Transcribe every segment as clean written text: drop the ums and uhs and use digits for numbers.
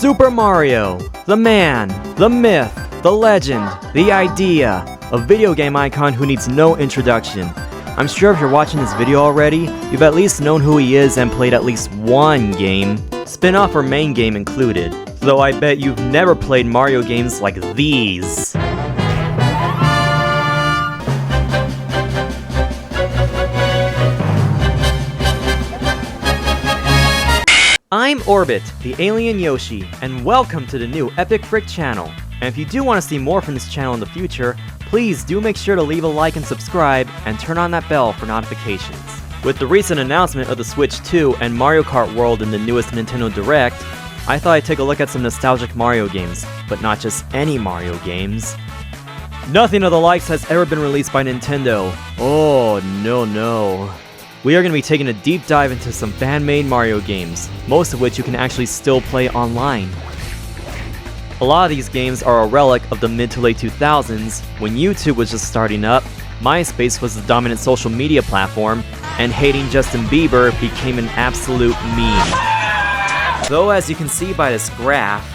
Super Mario, the man, the myth, the legend, the idea, a video game icon who needs no introduction. I'm sure if you're watching this video already, you've at least known who he is and played at least one game, spin-off or main game included, though I bet you've never played Mario games like these. I'm Orbit, the alien Yoshi, and welcome to the new EpicFrick channel. And if you do want to see more from this channel in the future, please do make sure to leave a like and subscribe, and turn on that bell for notifications. With the recent announcement of the Switch 2 and Mario Kart World in the newest Nintendo Direct, I thought I'd take a look at some nostalgic Mario games, but not just any Mario games. Nothing of the likes has ever been released by Nintendo. Oh, no. We are going to be taking a deep dive into some fan-made Mario games, most of which you can actually still play online. A lot of these games are a relic of the mid to late 2000s, when YouTube was just starting up, MySpace was the dominant social media platform, and hating Justin Bieber became an absolute meme. Though as you can see by this graph,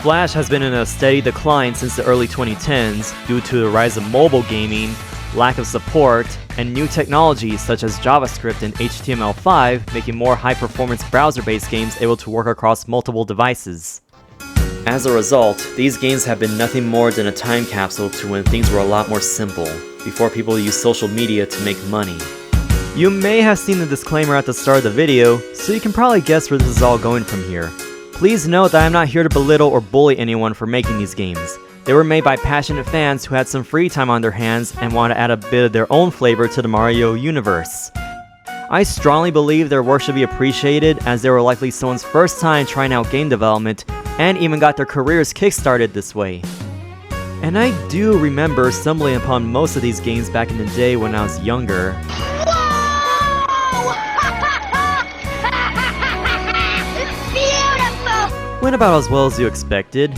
Flash has been in a steady decline since the early 2010s due to the rise of mobile gaming, lack of support, and new technologies such as JavaScript and HTML5 making more high-performance browser-based games able to work across multiple devices. As a result, these games have been nothing more than a time capsule to when things were a lot more simple, before people used social media to make money. You may have seen the disclaimer at the start of the video, so you can probably guess where this is all going from here. Please note that I'm not here to belittle or bully anyone for making these games. They were made by passionate fans who had some free time on their hands and want to add a bit of their own flavor to the Mario universe. I strongly believe their work should be appreciated, as they were likely someone's first time trying out game development and even got their careers kickstarted this way. And I do remember stumbling upon most of these games back in the day when I was younger. Went about as well as you expected.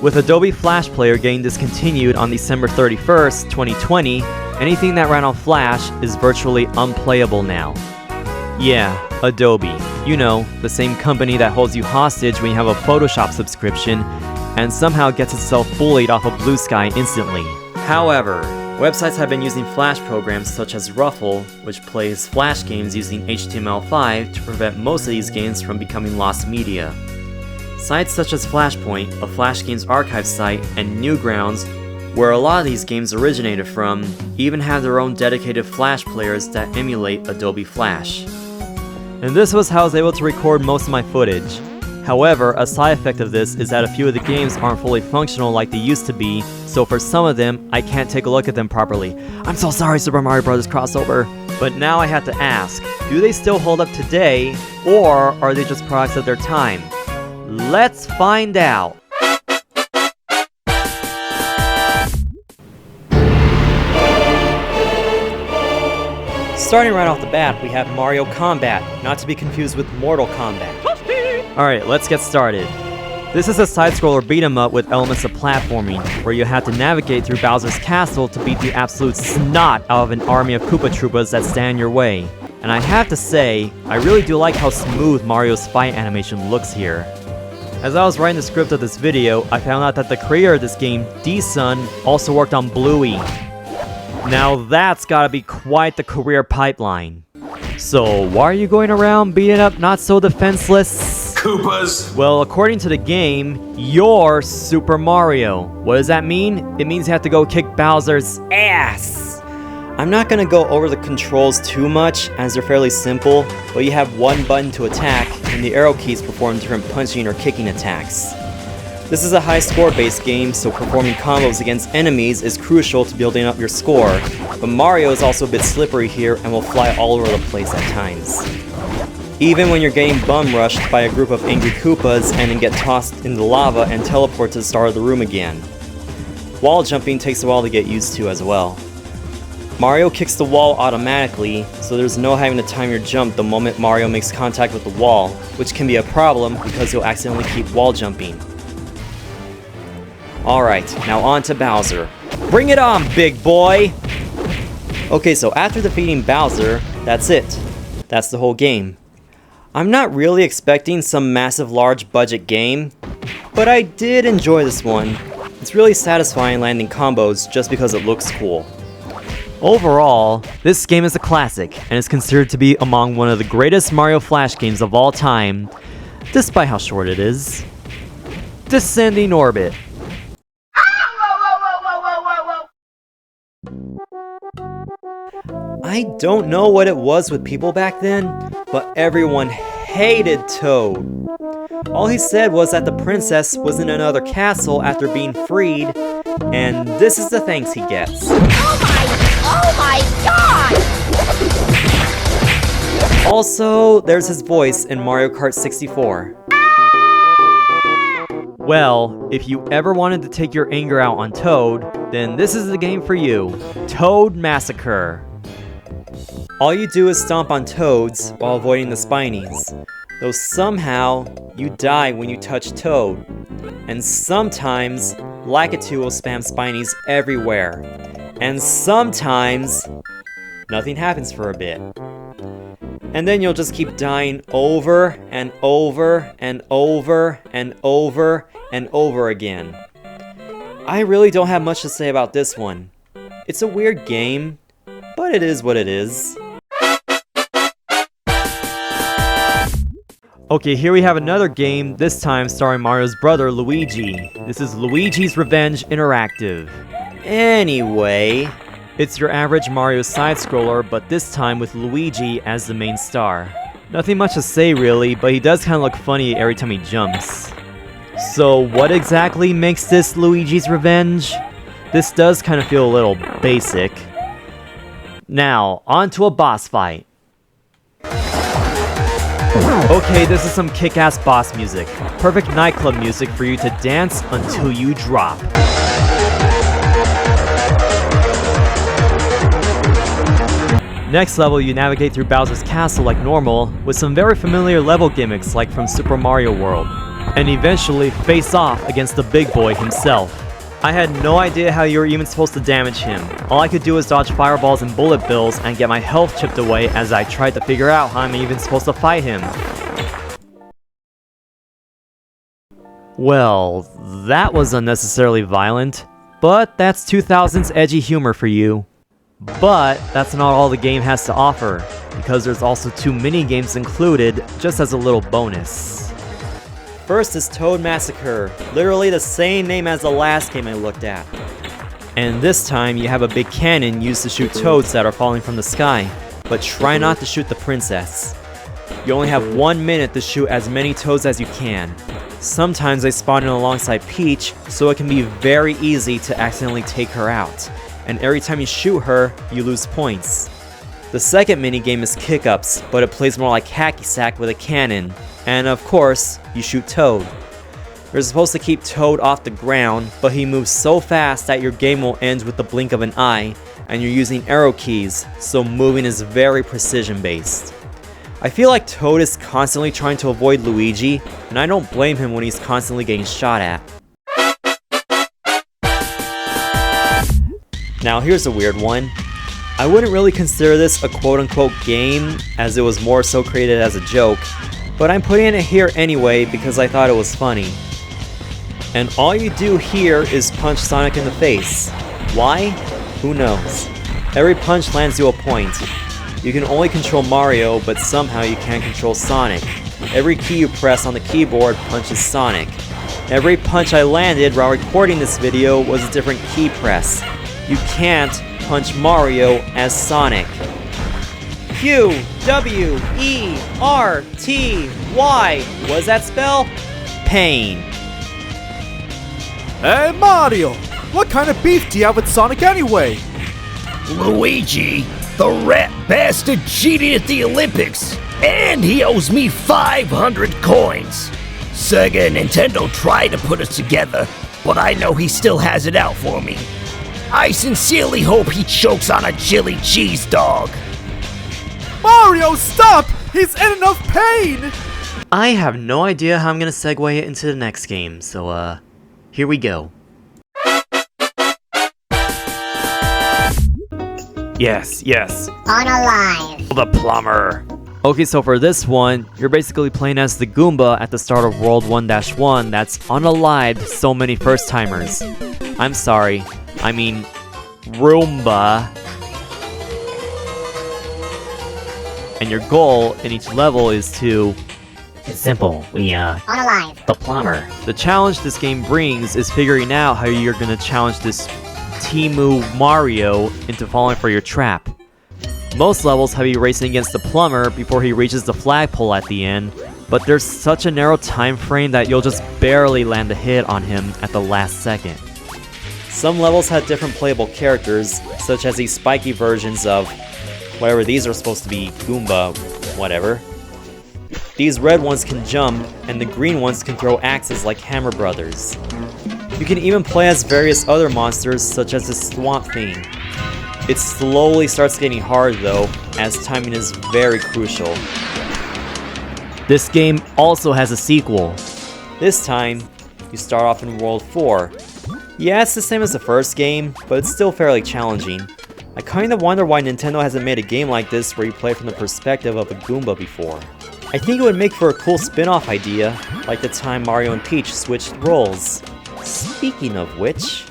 With Adobe Flash Player getting discontinued on December 31st, 2020, anything that ran on Flash is virtually unplayable now. Yeah, Adobe. You know, the same company that holds you hostage when you have a Photoshop subscription and somehow gets itself bullied off of Blue Sky instantly. However, websites have been using Flash programs such as Ruffle, which plays Flash games using HTML5 to prevent most of these games from becoming lost media. Sites such as Flashpoint, a Flash Games archive site, and Newgrounds, where a lot of these games originated from, even have their own dedicated Flash players that emulate Adobe Flash. And this was how I was able to record most of my footage. However, a side effect of this is that a few of the games aren't fully functional like they used to be, so for some of them, I can't take a look at them properly. I'm so sorry, Super Mario Bros. Crossover. But now I have to ask, do they still hold up today, or are they just products of their time? Let's find out! Starting right off the bat, we have Mario Combat, not to be confused with Mortal Kombat. Alright, let's get started. This is a side-scroller beat-em-up with elements of platforming, where you have to navigate through Bowser's castle to beat the absolute snot out of an army of Koopa Troopas that stand in your way. And I have to say, I really do like how smooth Mario's fight animation looks here. As I was writing the script of this video, I found out that the creator of this game, D-Sun, also worked on Bluey. Now that's gotta be quite the career pipeline. So why are you going around beating up not so defenseless Koopas? Well, according to the game, you're Super Mario. What does that mean? It means you have to go kick Bowser's ass. I'm not gonna go over the controls too much, as they're fairly simple, but you have one button to attack, and the arrow keys perform different punching or kicking attacks. This is a high score-based game, so performing combos against enemies is crucial to building up your score, but Mario is also a bit slippery here and will fly all over the place at times. Even when you're getting bum-rushed by a group of angry Koopas and then get tossed into lava and teleport to the start of the room again. Wall jumping takes a while to get used to as well. Mario kicks the wall automatically, so there's no having to time your jump the moment Mario makes contact with the wall, which can be a problem because you'll accidentally keep wall jumping. Alright, now on to Bowser. Bring it on, big boy! Okay, so after defeating Bowser, that's it. That's the whole game. I'm not really expecting some massive large budget game, but I did enjoy this one. It's really satisfying landing combos just because it looks cool. Overall, this game is a classic and is considered to be among one of the greatest Mario Flash games of all time, despite how short it is. Descending Orbit. I don't know what it was with people back then, but everyone hated Toad. All he said was that the princess was in another castle after being freed, and this is the thanks he gets. Oh my god! Also, there's his voice in Mario Kart 64. Well, if you ever wanted to take your anger out on Toad, then this is the game for you. Toad Massacre. All you do is stomp on Toads while avoiding the Spinies, though somehow you die when you touch Toad. And sometimes, Lakitu will spam Spinies everywhere. And sometimes, nothing happens for a bit. And then you'll just keep dying over and over and over and over and over again. I really don't have much to say about this one. It's a weird game, but it is what it is. Okay, here we have another game, this time starring Mario's brother, Luigi. This is Luigi's Revenge Interactive. Anyway, it's your average Mario side-scroller, but this time with Luigi as the main star. Nothing much to say really, but he does kind of look funny every time he jumps. So what exactly makes this Luigi's Revenge? This does kind of feel a little basic. Now, on to a boss fight. Okay, this is some kick-ass boss music. Perfect nightclub music for you to dance until you drop. Next level, you navigate through Bowser's castle like normal, with some very familiar level gimmicks like from Super Mario World, and eventually face off against the big boy himself. I had no idea how you were even supposed to damage him. All I could do was dodge fireballs and bullet bills and get my health chipped away as I tried to figure out how I'm even supposed to fight him. Well, that was unnecessarily violent, but that's 2000's edgy humor for you. But that's not all the game has to offer, because there's also 2 mini-games included just as a little bonus. First is Toad Massacre, literally the same name as the last game I looked at. And this time you have a big cannon used to shoot toads that are falling from the sky, but try not to shoot the princess. You only have 1 minute to shoot as many toads as you can. Sometimes they spawn in alongside Peach, so it can be very easy to accidentally take her out. And every time you shoot her, you lose points. The second minigame is Kick-Ups, but it plays more like Hacky Sack with a cannon. And of course, you shoot Toad. You're supposed to keep Toad off the ground, but he moves so fast that your game will end with the blink of an eye, and you're using arrow keys, so moving is very precision based. I feel like Toad is constantly trying to avoid Luigi, and I don't blame him when he's constantly getting shot at. Now here's a weird one. I wouldn't really consider this a quote-unquote game, as it was more so created as a joke, but I'm putting it here anyway because I thought it was funny. And all you do here is punch Sonic in the face. Why? Who knows. Every punch lands you a point. You can only control Mario, but somehow you can't control Sonic. Every key you press on the keyboard punches Sonic. Every punch I landed while recording this video was a different key press. You can't punch Mario as Sonic. Q, W, E, R, T, Y. What does that spell? Pain. Hey Mario! What kind of beef do you have with Sonic anyway? Luigi, the rat bastard cheated at the Olympics, and he owes me 500 coins. Sega and Nintendo tried to put us together, but I know he still has it out for me. I sincerely hope he chokes on a chili cheese dog. Mario, stop! He's in enough pain! I have no idea how I'm gonna segue it into the next game, so here we go. Yes. Unalive. The Plumber. Okay, so for this one, you're basically playing as the Goomba at the start of World 1-1 that's unalived so many first-timers. I'm sorry, I mean Roomba. And your goal in each level is to... It's simple. Unalive. The Plumber. The challenge this game brings is figuring out how you're gonna challenge this Timu Mario into falling for your trap. Most levels have you racing against the plumber before he reaches the flagpole at the end, but there's such a narrow time frame that you'll just barely land a hit on him at the last second. Some levels have different playable characters, such as these spiky versions of whatever these are supposed to be, Goomba, whatever. These red ones can jump, and the green ones can throw axes like Hammer Brothers. You can even play as various other monsters, such as the Swamp Thing. It slowly starts getting hard though, as timing is very crucial. This game also has a sequel. This time, you start off in World 4. Yeah, it's the same as the first game, but it's still fairly challenging. I kinda wonder why Nintendo hasn't made a game like this where you play from the perspective of a Goomba before. I think it would make for a cool spin-off idea, like the time Mario and Peach switched roles. Speaking of which...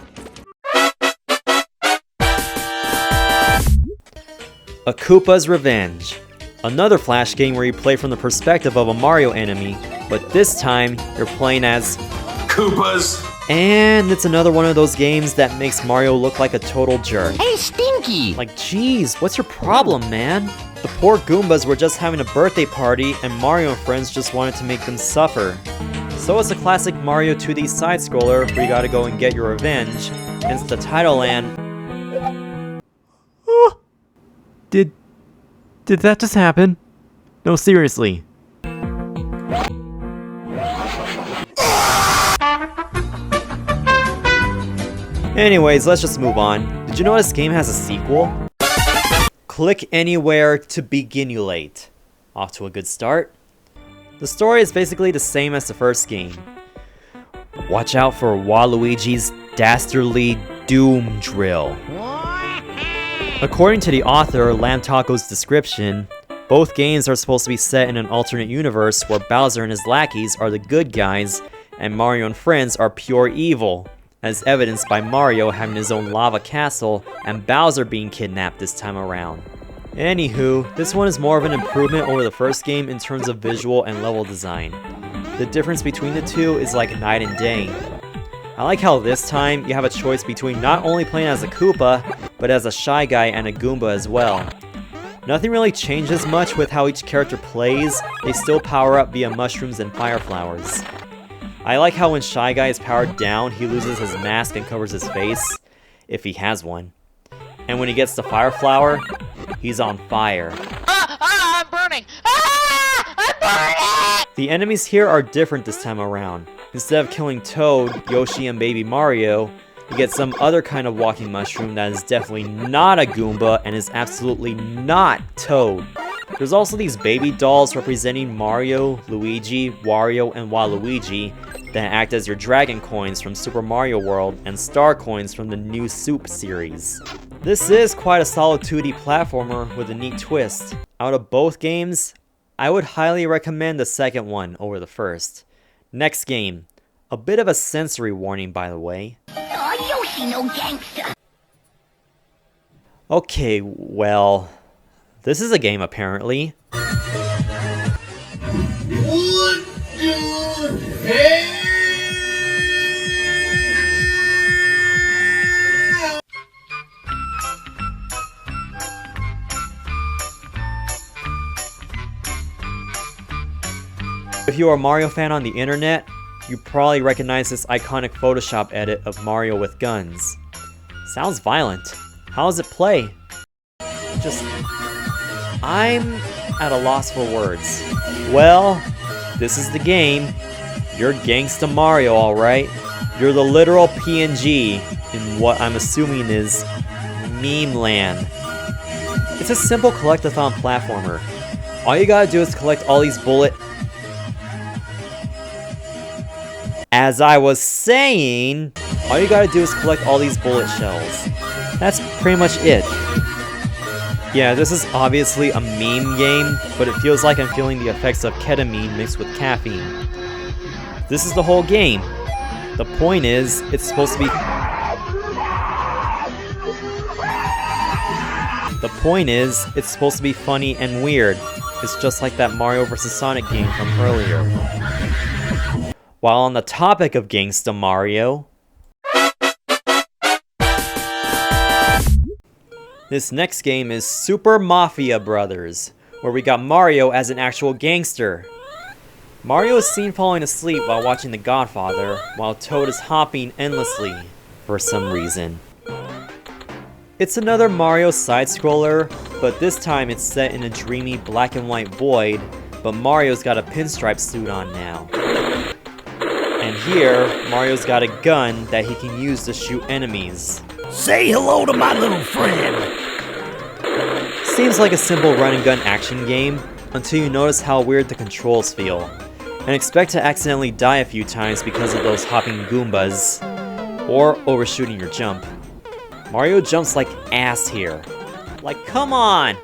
A Koopa's Revenge. Another Flash game where you play from the perspective of a Mario enemy, but this time you're playing as Koopas. And it's another one of those games that makes Mario look like a total jerk. Hey, Stinky! Like, geez, what's your problem, man? The poor Goombas were just having a birthday party and Mario and friends just wanted to make them suffer. So it's a classic Mario 2D side-scroller where you gotta go and get your revenge, hence the title and... Did that just happen? No, seriously. Anyways, let's just move on. Did you know this game has a sequel? Click anywhere to beginulate. Off to a good start. The story is basically the same as the first game. Watch out for Waluigi's dastardly doom drill. According to the author, Lamb Taco's description, both games are supposed to be set in an alternate universe where Bowser and his lackeys are the good guys and Mario and friends are pure evil, as evidenced by Mario having his own lava castle and Bowser being kidnapped this time around. Anywho, this one is more of an improvement over the first game in terms of visual and level design. The difference between the two is like night and day. I like how this time you have a choice between not only playing as a Koopa, but as a Shy Guy and a Goomba as well. Nothing really changes much with how each character plays, they still power up via mushrooms and fire flowers. I like how when Shy Guy is powered down, he loses his mask and covers his face, if he has one. And when he gets the fire flower, he's on fire. I'm burning! I'm burning! The enemies here are different this time around. Instead of killing Toad, Yoshi, and Baby Mario, you get some other kind of walking mushroom that is definitely not a Goomba and is absolutely not Toad. There's also these baby dolls representing Mario, Luigi, Wario, and Waluigi that act as your Dragon Coins from Super Mario World and Star Coins from the new Soup series. This is quite a solid 2D platformer with a neat twist. Out of both games, I would highly recommend the second one over the first. Next game. A bit of a sensory warning, by the way. Oh, Yoshi no gangsta. Okay, well... this is a game, apparently. If you are a Mario fan on the internet, you probably recognize this iconic Photoshop edit of Mario with guns. Sounds violent. How does it play? I'm at a loss for words. Well, this is the game. You're Gangsta Mario, alright. You're the literal PNG in what I'm assuming is meme land. It's a simple collect-a-thon platformer. All you gotta do is collect all these bullet... As I was saying, all you gotta do is collect all these bullet shells. That's pretty much it. Yeah, this is obviously a meme game, but it feels like I'm feeling the effects of ketamine mixed with caffeine. This is the whole game. The point is, it's supposed to be... The point is, it's supposed to be funny and weird. It's just like that Mario vs. Sonic game from earlier. While on the topic of Gangsta Mario, this next game is Super Mafia Brothers, where we got Mario as an actual gangster. Mario is seen falling asleep while watching The Godfather, while Toad is hopping endlessly, for some reason. It's another Mario side-scroller, but this time it's set in a dreamy black and white void, but Mario's got a pinstripe suit on now. And here, Mario's got a gun that he can use to shoot enemies. Say hello to my little friend. Seems like a simple run and gun action game, until you notice how weird the controls feel, and expect to accidentally die a few times because of those hopping Goombas, or overshooting your jump. Mario jumps like ass here. Like, come on!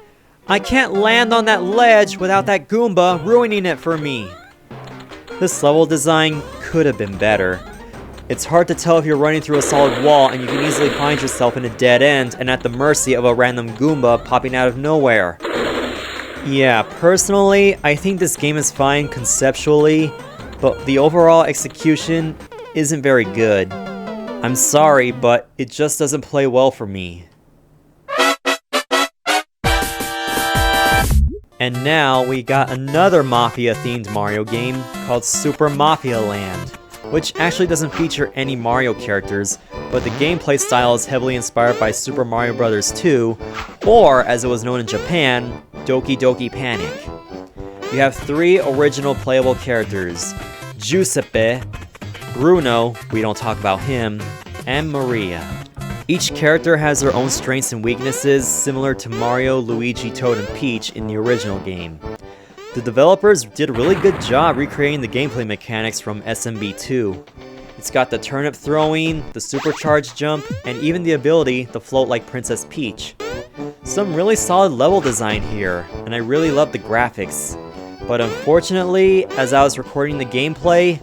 I can't land on that ledge without that Goomba ruining it for me! This level design could have been better. It's hard to tell if you're running through a solid wall and you can easily find yourself in a dead end and at the mercy of a random Goomba popping out of nowhere. Yeah, personally, I think this game is fine conceptually, but the overall execution isn't very good. I'm sorry, but it just doesn't play well for me. And now we got another Mafia-themed Mario game called Super Mafia Land, which actually doesn't feature any Mario characters, but the gameplay style is heavily inspired by Super Mario Bros. 2, or as it was known in Japan, Doki Doki Panic. You have 3 original playable characters, Giuseppe, Bruno, we don't talk about him, and Maria. Each character has their own strengths and weaknesses, similar to Mario, Luigi, Toad, and Peach in the original game. The developers did a really good job recreating the gameplay mechanics from SMB2. It's got the turnip throwing, the supercharged jump, and even the ability to float like Princess Peach. Some really solid level design here, and I really love the graphics. But unfortunately, as I was recording the gameplay,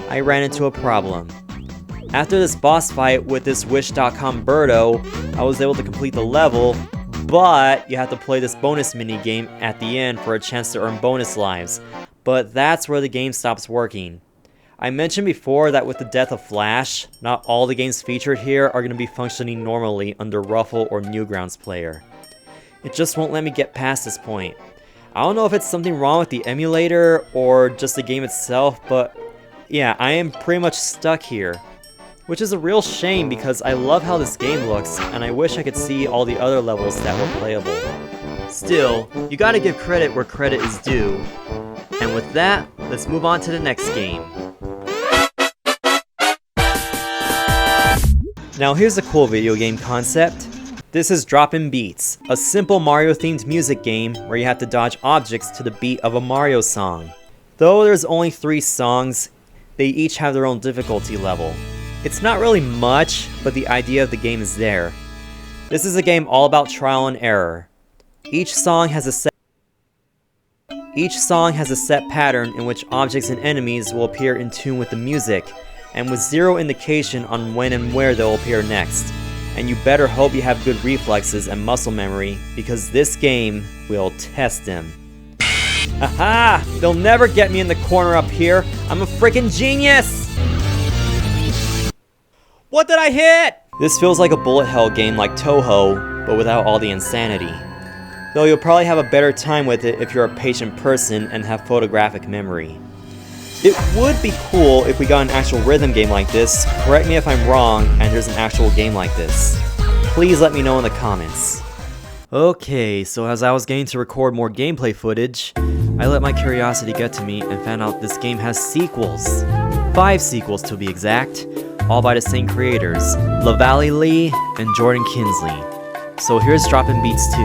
I ran into a problem. After this boss fight with this Wish.com Birdo, I was able to complete the level, but you have to play this bonus minigame at the end for a chance to earn bonus lives. But that's where the game stops working. I mentioned before that with the death of Flash, not all the games featured here are going to be functioning normally under Ruffle or Newgrounds player. It just won't let me get past this point. I don't know if it's something wrong with the emulator or just the game itself, but yeah, I am pretty much stuck here. Which is a real shame because I love how this game looks, and I wish I could see all the other levels that were playable. Still, you gotta give credit where credit is due. And with that, let's move on to the next game. Now here's a cool video game concept. This is Droppin Beats, a simple Mario-themed music game where you have to dodge objects to the beat of a Mario song. Though there's only 3 songs, they each have their own difficulty level. It's not really much, but the idea of the game is there. This is a game all about trial and error. Each song has a set pattern in which objects and enemies will appear in tune with the music, and with 0 indication on when and where they'll appear next. And you better hope you have good reflexes and muscle memory, because this game will test them. Haha! They'll never get me in the corner up here! I'm a freaking genius! What did I hit? This feels like a bullet hell game like Toho, but without all the insanity. Though you'll probably have a better time with it if you're a patient person and have photographic memory. It would be cool if we got an actual rhythm game like this. Correct me if I'm wrong and there's an actual game like this. Please let me know in the comments. Okay, so as I was getting to record more gameplay footage, I let my curiosity get to me and found out this game has sequels. 5 sequels to be exact. All by the same creators, LaValle Lee and Jordan Kinsley. So here's Droppin Beats 2,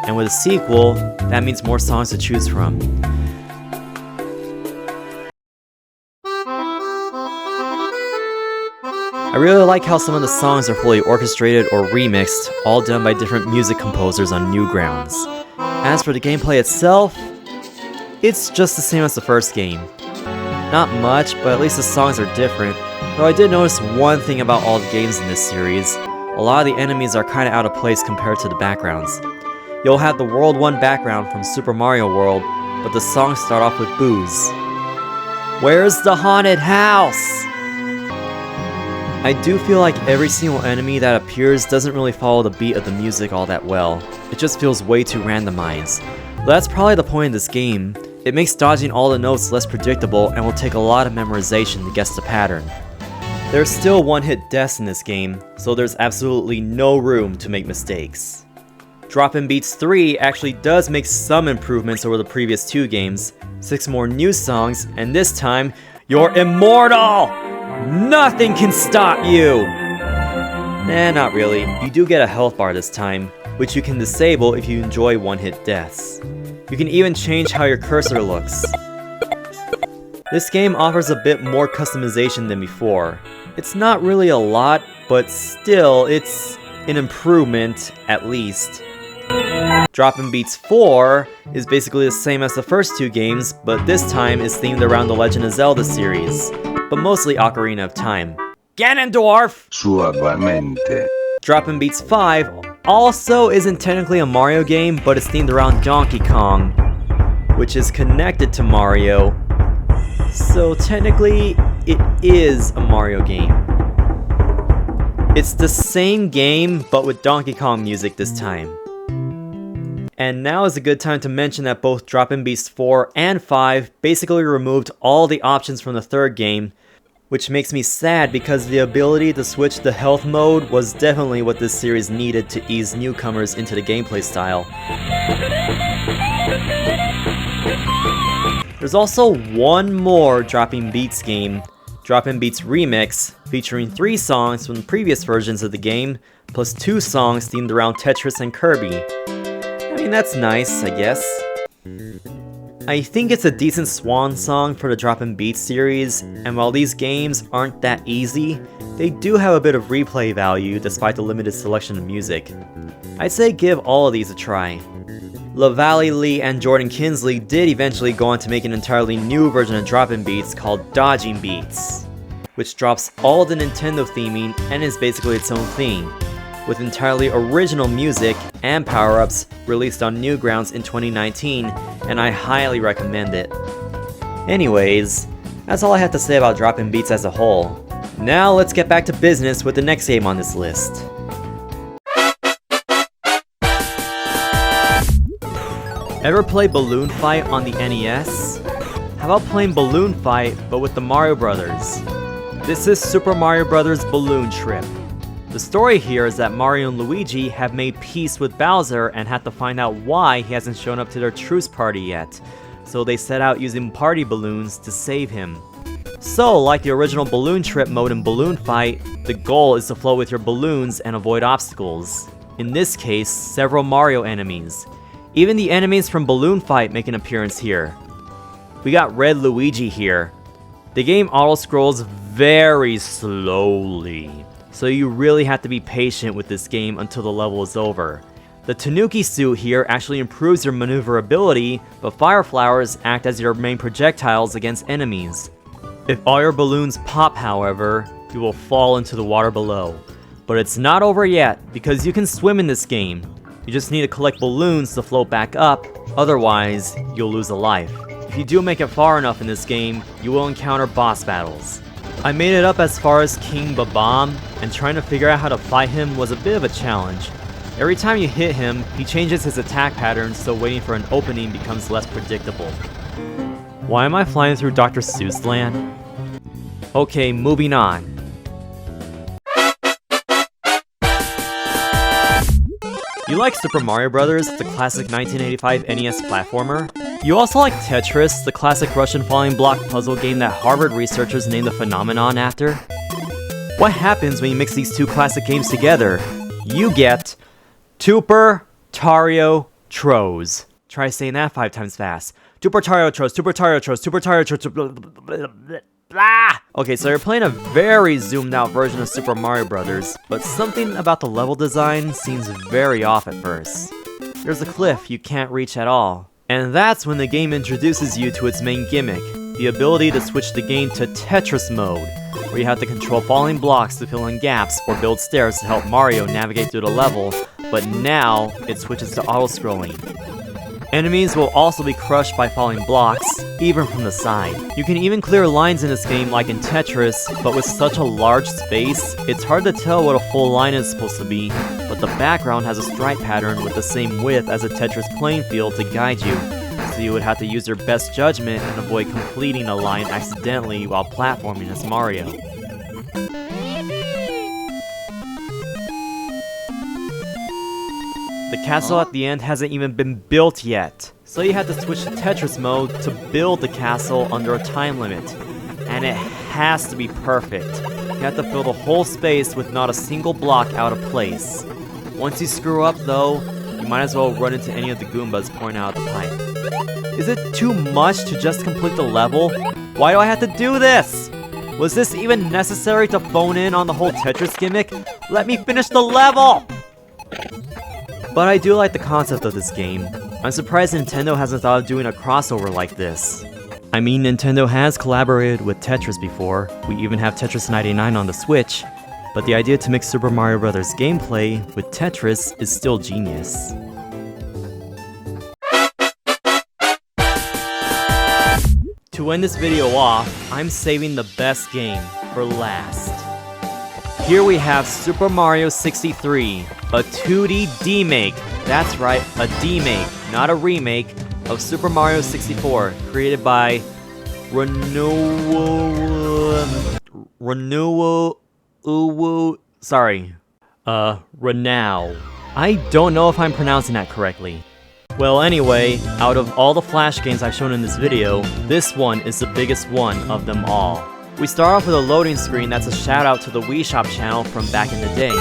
and with a sequel, that means more songs to choose from. I really like how some of the songs are fully orchestrated or remixed, all done by different music composers on Newgrounds. As for the gameplay itself, it's just the same as the first game. Not much, but at least the songs are different, though I did notice one thing about all the games in this series. A lot of the enemies are kinda out of place compared to the backgrounds. You'll have the World 1 background from Super Mario World, but the songs start off with boos. Where's the haunted house? I do feel like every single enemy that appears doesn't really follow the beat of the music all that well. It just feels way too randomized. But that's probably the point of this game. It makes dodging all the notes less predictable and will take a lot of memorization to guess the pattern. There's still one-hit deaths in this game, so there's absolutely no room to make mistakes. Droppin Beats 3 actually does make some improvements over the previous 2 games, 6 more new songs, and this time, you're immortal! Nothing can stop you! Nah, not really. You do get a health bar this time, which you can disable if you enjoy one-hit deaths. You can even change how your cursor looks. This game offers a bit more customization than before. It's not really a lot, but still, it's an improvement, at least. Droppin Beats 4 is basically the same as the first 2 games, but this time is themed around the Legend of Zelda series, but mostly Ocarina of Time. Ganondorf! Suavemente. Droppin Beats 5 also isn't technically a Mario game, but it's themed around Donkey Kong, which is connected to Mario, so technically it is a Mario game. It's the same game, but with Donkey Kong music this time. And now is a good time to mention that both Droppin Beats 4 and 5 basically removed all the options from the third game, which makes me sad because the ability to switch the health mode was definitely what this series needed to ease newcomers into the gameplay style. There's also one more Droppin Beats game, Droppin Beats Remix, featuring 3 songs from the previous versions of the game, plus 2 songs themed around Tetris and Kirby. I mean, that's nice, I guess. I think it's a decent swan song for the Droppin Beats series, and while these games aren't that easy, they do have a bit of replay value despite the limited selection of music. I'd say give all of these a try. LaValle Lee and Jordan Kinsley did eventually go on to make an entirely new version of Droppin Beats called Dodging Beats, which drops all the Nintendo theming and is basically its own theme, with entirely original music and power-ups released on Newgrounds in 2019, and I highly recommend it. Anyways, that's all I have to say about Droppin Beats as a whole. Now let's get back to business with the next game on this list. Ever play Balloon Fight on the NES? How about playing Balloon Fight but with the Mario Brothers? This is Super Mario Bros. Balloon Trip. The story here is that Mario and Luigi have made peace with Bowser and have to find out why he hasn't shown up to their truce party yet, so they set out using party balloons to save him. So, like the original Balloon Trip mode in Balloon Fight, the goal is to float with your balloons and avoid obstacles. In this case, several Mario enemies. Even the enemies from Balloon Fight make an appearance here. We got Red Luigi here. The game auto-scrolls very slowly, so you really have to be patient with this game until the level is over. The Tanuki suit here actually improves your maneuverability, but fire flowers act as your main projectiles against enemies. If all your balloons pop, however, you will fall into the water below. But it's not over yet, because you can swim in this game. You just need to collect balloons to float back up, otherwise you'll lose a life. If you do make it far enough in this game, you will encounter boss battles. I made it up as far as King Babam, and trying to figure out how to fight him was a bit of a challenge. Every time you hit him, he changes his attack pattern, so waiting for an opening becomes less predictable. Why am I flying through Dr. Seuss land? Okay, moving on. You like Super Mario Bros., the classic 1985 NES platformer? You also like Tetris, the classic Russian falling block puzzle game that Harvard researchers named the phenomenon after? What happens when you mix these two classic games together? You get Tuper, Tario, Tros. Try saying that 5 times fast. Tuper, Tario, Tros, Tuper, Tario, Tros, Tuper, Tario, Tros. blah. Okay, so you're playing a very zoomed out version of Super Mario Bros., but something about the level design seems very off at first. There's a cliff you can't reach at all. And that's when the game introduces you to its main gimmick, the ability to switch the game to Tetris mode, where you have to control falling blocks to fill in gaps or build stairs to help Mario navigate through the level, but now it switches to auto-scrolling. Enemies will also be crushed by falling blocks, even from the side. You can even clear lines in this game like in Tetris, but with such a large space, it's hard to tell what a full line is supposed to be, but the background has a stripe pattern with the same width as a Tetris playing field to guide you, so you would have to use your best judgment and avoid completing a line accidentally while platforming as Mario. The castle at the end hasn't even been built yet, so you have to switch to Tetris mode to build the castle under a time limit. And it has to be perfect. You have to fill the whole space with not a single block out of place. Once you screw up though, you might as well run into any of the Goombas pouring out of the pipe. Is it too much to just complete the level? Why do I have to do this? Was this even necessary to phone in on the whole Tetris gimmick? Let me finish the level! But I do like the concept of this game. I'm surprised Nintendo hasn't thought of doing a crossover like this. I mean, Nintendo has collaborated with Tetris before, we even have Tetris 99 on the Switch, but the idea to mix Super Mario Bros. Gameplay with Tetris is still genius. To end this video off, I'm saving the best game for last. Here we have Super Mario 63, a 2D demake. That's right, a demake, not a remake, of Super Mario 64, created by Renow. I don't know if I'm pronouncing that correctly. Well, anyway, out of all the Flash games I've shown in this video, this one is the biggest one of them all. We start off with a loading screen that's a shout out to the Wii Shop channel from back in the day.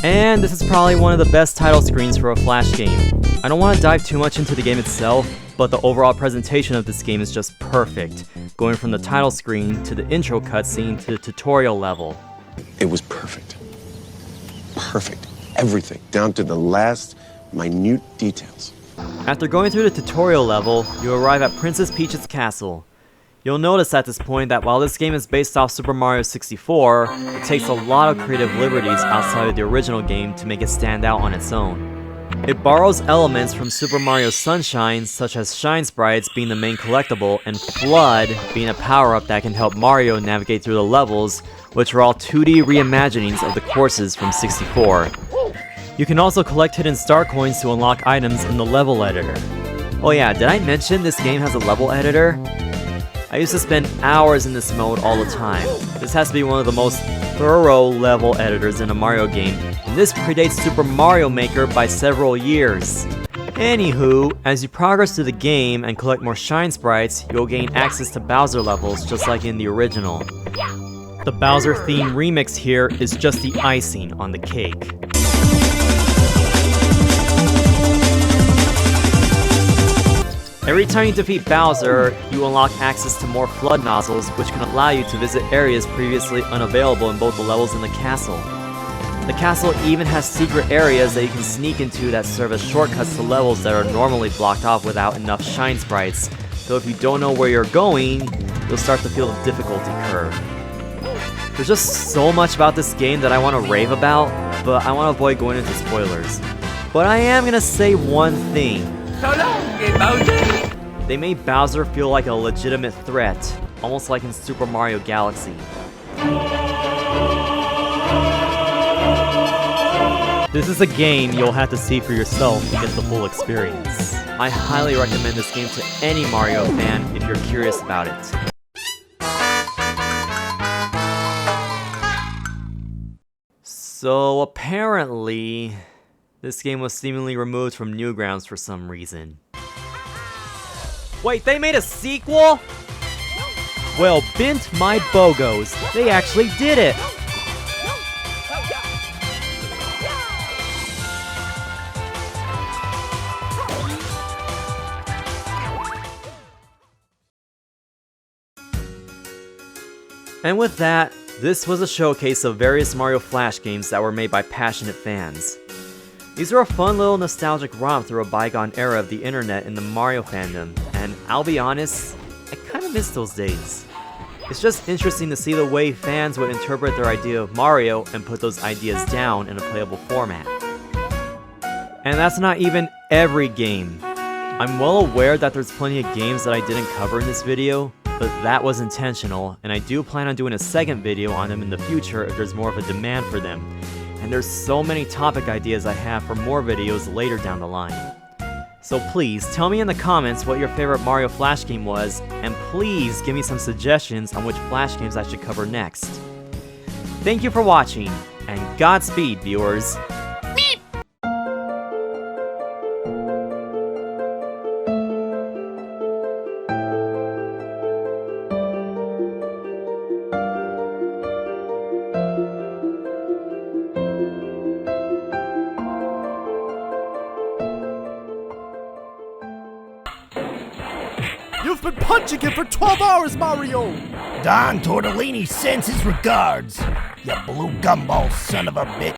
And this is probably one of the best title screens for a Flash game. I don't want to dive too much into the game itself, but the overall presentation of this game is just perfect, going from the title screen to the intro cutscene to the tutorial level. It was perfect. Perfect. Everything, down to the last minute details. After going through the tutorial level, you arrive at Princess Peach's castle. You'll notice at this point that while this game is based off Super Mario 64, it takes a lot of creative liberties outside of the original game to make it stand out on its own. It borrows elements from Super Mario Sunshine, such as Shine Sprites being the main collectible, and Flood being a power-up that can help Mario navigate through the levels, which are all 2D reimaginings of the courses from 64. You can also collect hidden star coins to unlock items in the level editor. Oh yeah, did I mention this game has a level editor? I used to spend hours in this mode all the time. This has to be one of the most thorough level editors in a Mario game, and this predates Super Mario Maker by several years. Anywho, as you progress through the game and collect more Shine Sprites, you'll gain access to Bowser levels just like in the original. The Bowser theme remix here is just the icing on the cake. Every time you defeat Bowser, you unlock access to more flood nozzles, which can allow you to visit areas previously unavailable in both the levels and the castle. The castle even has secret areas that you can sneak into that serve as shortcuts to levels that are normally blocked off without enough Shine Sprites, so if you don't know where you're going, you'll start to feel the difficulty curve. There's just so much about this game that I want to rave about, but I want to avoid going into spoilers. But I am gonna say one thing. So long, Bowser! They made Bowser feel like a legitimate threat, almost like in Super Mario Galaxy. This is a game you'll have to see for yourself to get the full experience. I highly recommend this game to any Mario fan if you're curious about it. So apparently, this game was seemingly removed from Newgrounds for some reason. Wait, they made a sequel? Well, bint my bogos, they actually did it! And with that, this was a showcase of various Mario Flash games that were made by passionate fans. These are a fun little nostalgic romp through a bygone era of the internet in the Mario fandom, and I'll be honest, I kinda miss those days. It's just interesting to see the way fans would interpret their idea of Mario and put those ideas down in a playable format. And that's not even every game. I'm well aware that there's plenty of games that I didn't cover in this video, but that was intentional, and I do plan on doing a second video on them in the future if there's more of a demand for them. And there's so many topic ideas I have for more videos later down the line. So please, tell me in the comments what your favorite Mario Flash game was, and please give me some suggestions on which Flash games I should cover next. Thank you for watching, and Godspeed, viewers! You've been punching him for 12 hours, Mario! Don Tortellini sends his regards. You blue gumball son of a bitch.